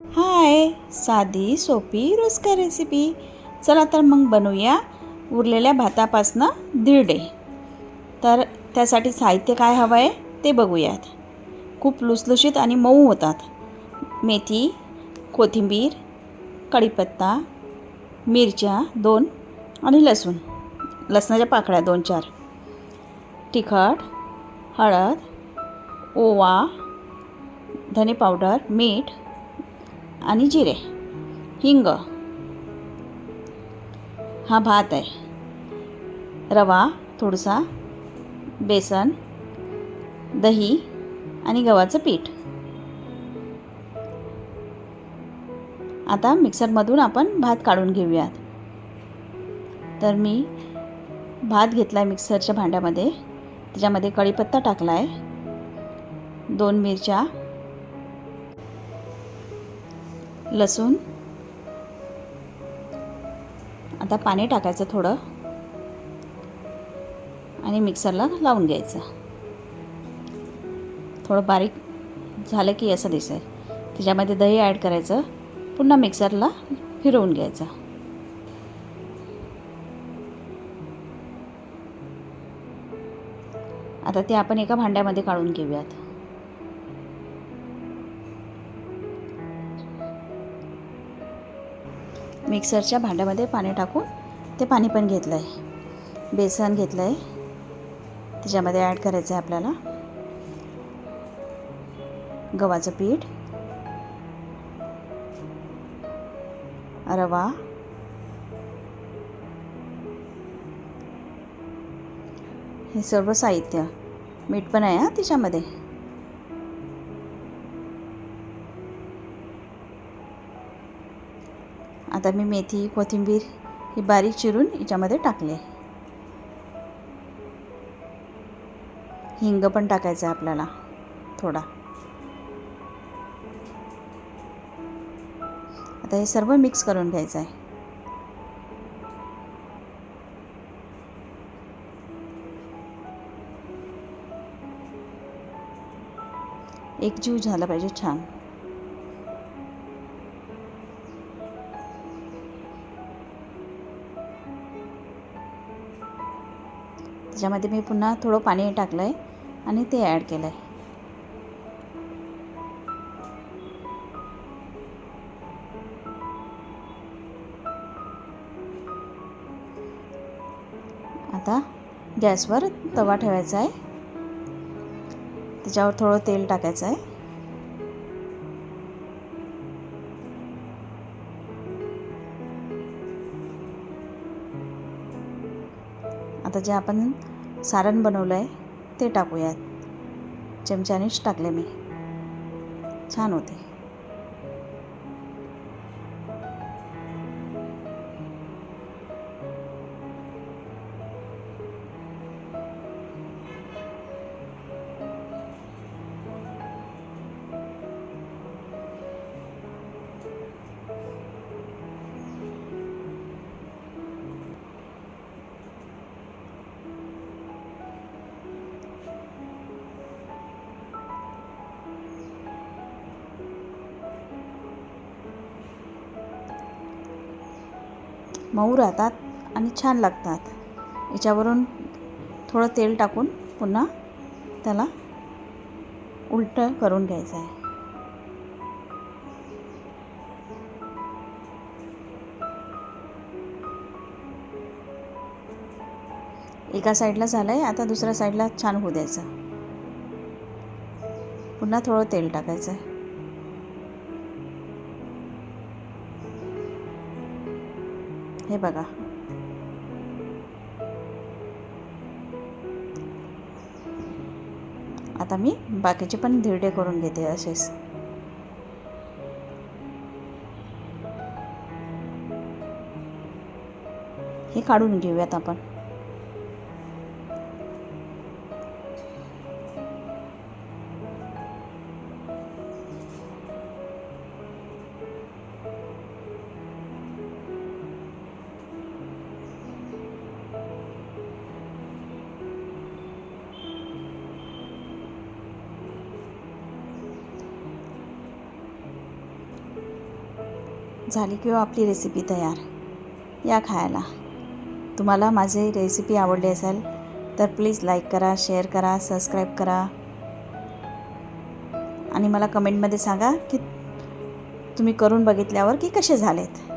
हाय, साधी सोपी रुचकर रेसिपी. चला तर मग बनवूया उरलेल्या भातापासनं धिरडे. तर त्यासाठी साहित्य काय हवं आहे ते बघूयात. खूप लुसलुशीत आणि मऊ होतात. मेथी, कोथिंबीर, कढीपत्ता, मिरच्या 2 आणि लसणाच्या पाकळ्या 2-4, तिखट, हळद, ओवा, धने पावडर, मीठ आणि जिरे, हिंग. हा भात आहे. रवा थोडासा, बेसन, दही आणि गव्हाचं पीठ. आता मिक्सरमधून आपण भात काढून घेऊयात. तर मी भात घेतला आहे मिक्सरच्या भांड्यामध्ये. त्याच्यामध्ये कढीपत्ता टाकला आहे, 2 मिरच्या, लसूण. आता पाणी टाकायचं थोडं आणि मिक्सरला लावून घ्यायचं. थोडं बारीक झालं की असं दिसेल. त्याच्यामध्ये दही ॲड करायचं, पुन्हा मिक्सरला फिरवून घ्यायचं. आता ते आपण एका भांड्यामध्ये काढून घेऊयात. मिक्सरच्या भांड्यामध्ये पाणी टाकून ते पाणी पण घेतलं आहे. बेसन घेतलं आहे, त्याच्यामध्ये ॲड करायचं आहे आपल्याला गव्हाचं पीठ, रवा, हे सर्व साहित्य. मीठ पण आहे त्याच्यामध्ये. आता मी मेथी, कोथिंबीर ही बारीक चिरून याच्यामध्ये टाकले. हिंग पण टाकायचं आहे आपल्याला थोडा. आता हे सर्व मिक्स करून घ्यायचं आहे. एकजीव झाला पाहिजे छान. त्याच्यामध्ये मी पुन्हा थोडं पाणी टाकलं आहे आणि ते ॲड केलं आहे. आता गॅसवर तवा ठेवायचा आहे. त्याच्यावर थोडं तेल टाकायचं आहे. आता जे आपण सारण बनवलं आहे ते टाकूयात. चमच्यानेच टाकले मी. छान होते. मऊ राहतात आणि छान लागतात. याच्यावरून थोडं तेल टाकून पुन्हा त्याला उलटं करून घ्यायचं आहे. एका साईडला झालं आहे, आता दुसऱ्या साईडला छान होऊ द्यायचं. पुन्हा थोडं तेल टाकायचं आहे. हे बघा. आता मी बाकीचे पण धिरडे करून घेते असेच. हे काढून घेऊयात आपण. झाली किंवा आपली रेसिपी तयार. या खायला. तुम्हाला माझी रेसिपी आवडली असेल तर प्लीज लाईक करा, शेअर करा, सबस्क्राईब करा आणि मला कमेंटमध्ये सांगा की तुम्ही करून बघितल्यावर की कसे झालेत.